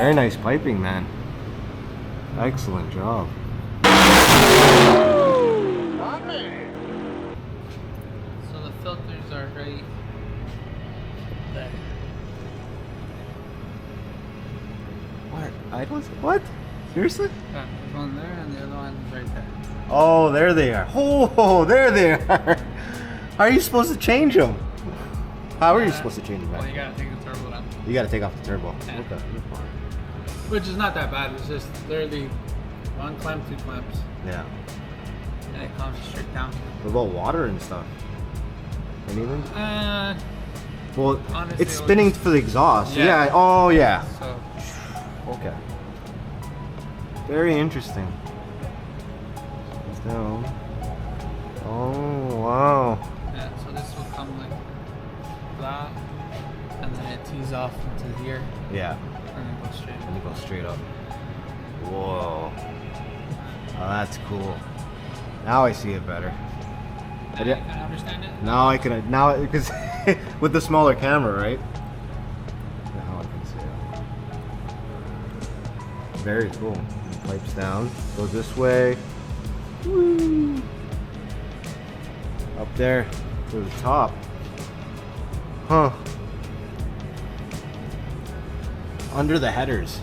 Very nice piping, man. Excellent job. So the filters are right there. What? I don't. What? Seriously? Yeah, there's one there and the other one's right there. Oh, there they are. Oh, there they are. How are you supposed to change them? How are you supposed to change them, man? Well, you gotta take the turbo down. You gotta take off the turbo. Yeah. Okay. Which is not that bad. It's just literally one clamp, two clamps, Yeah. and it comes straight down. What about water and stuff? Anything? Well, honestly, it's spinning for the exhaust. Yeah. Yeah. Oh, yeah. So Okay. Very interesting. It's down. Oh, wow. yeah, so this will come like that, and then it tees off into here, Yeah. and then goes straight. And it goes straight up. Whoa. Oh, that's cool. Now I see it better. Now you can understand it? Now I can, now, because with the smaller camera, right? Now I can see it. Very cool. Pipes down, goes this way. Woo. Up there to the top. Huh. Under the headers.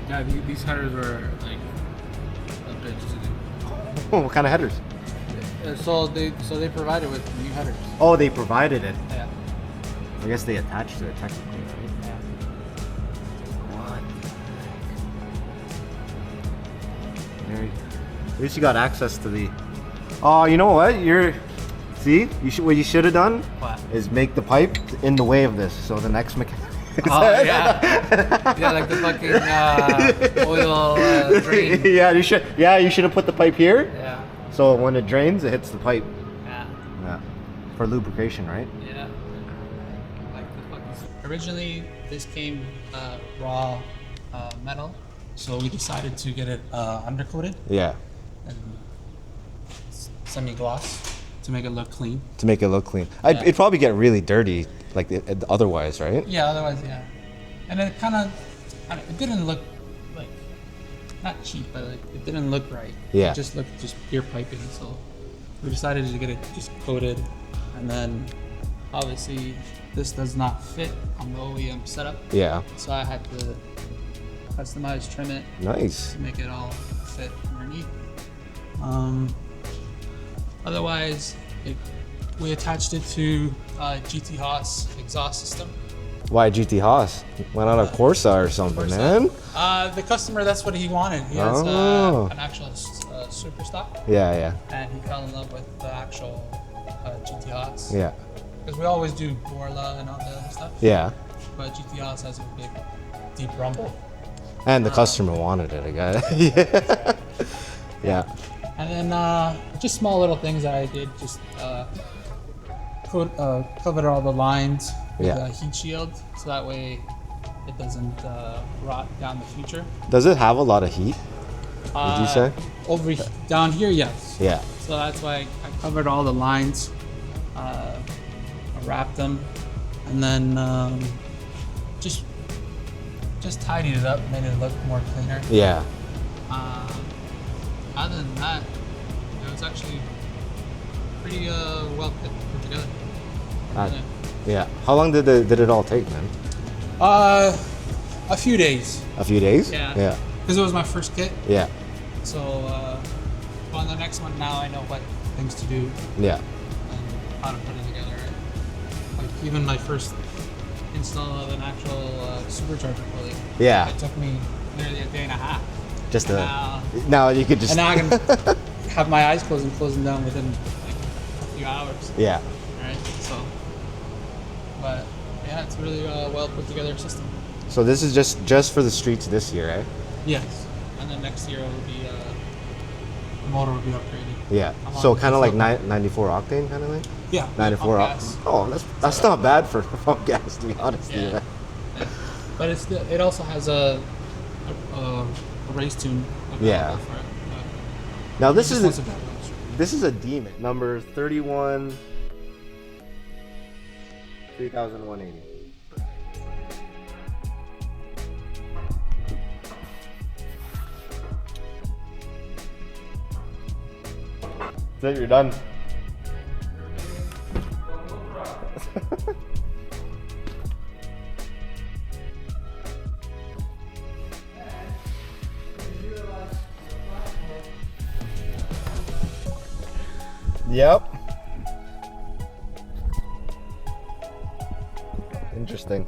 Yeah, these headers were like a bitch to do. Oh, what kind of headers? So they provided with new headers. Oh, they provided it. Yeah. I guess they attached to it technically, right? Yeah. What the heck? Very. At least you got access to the. Oh, you know what? See, what you should have done What? is make the pipe in the way of this, so the next mechanic. Oh yeah. Yeah, like the fucking oil drain. Yeah, you should. Yeah, you should have put the pipe here, Yeah. so when it drains, it hits the pipe. Yeah. Yeah, for lubrication, right? Yeah. Like the fucking. Originally, this came raw metal, so we decided to get it undercoated Yeah. and semi-gloss to make it look clean. To make it look clean. Yeah. It'd probably get really dirty, like otherwise, right? Yeah. Otherwise, yeah. And it kind of, it didn't look like not cheap, but like it didn't look right. Yeah. It just looked just pure piping. So we decided to get it just coated, and then obviously this does not fit on the OEM setup. Yeah. So I had to customize, trim it Nice. to make it all fit underneath. Otherwise, we attached it to GTHAUS exhaust system. Why GTHAUS? Why not a Corsa or something, man? The customer, that's what he wanted. He has Oh. an actual super stock, Yeah, yeah, and he fell in love with the actual GTHAUS. yeah, Because we always do Borla and all the other stuff, yeah. but GTHAUS has a big, deep rumble. And the customer wanted it, I got it. Yeah. And then just small little things that I did, just covered all the lines with Yeah. a heat shield, so that way it doesn't rot down the future. Does it have a lot of heat? Would you say? Down here, yes. Yeah. So that's why I covered all the lines, I wrapped them, and then just tidied it up, made it look more cleaner. Yeah. Other than that, it was actually pretty well put together. Yeah. How long did it all take, man? A few days. A few days? Yeah. Yeah. Because it was my first kit. Yeah. So on the next one now I know what things to do Yeah. and how to put it together. Like even my first install of an actual supercharger pulley. Yeah. It took me nearly a day and a half. Just Now- now you could just. And now I can have my eyes closed and close them down within like a few hours. Yeah. Right. So, but yeah, it's really well put together system. So this is just for the streets this year, right? Yes. And then next year it will be the motor will be upgraded. Yeah. I'm So on kind of like this 94 octane kind of thing. Yeah. 94 pump octane. gas. Oh, that's not bad for pump gas, to be honest. Yeah. Yeah. Yeah. But it also has a race tune available Yeah. for it. Now this Just is wants to drive it. this is a demon. Number 31. 3180. That's it, you're done. Yep. Interesting.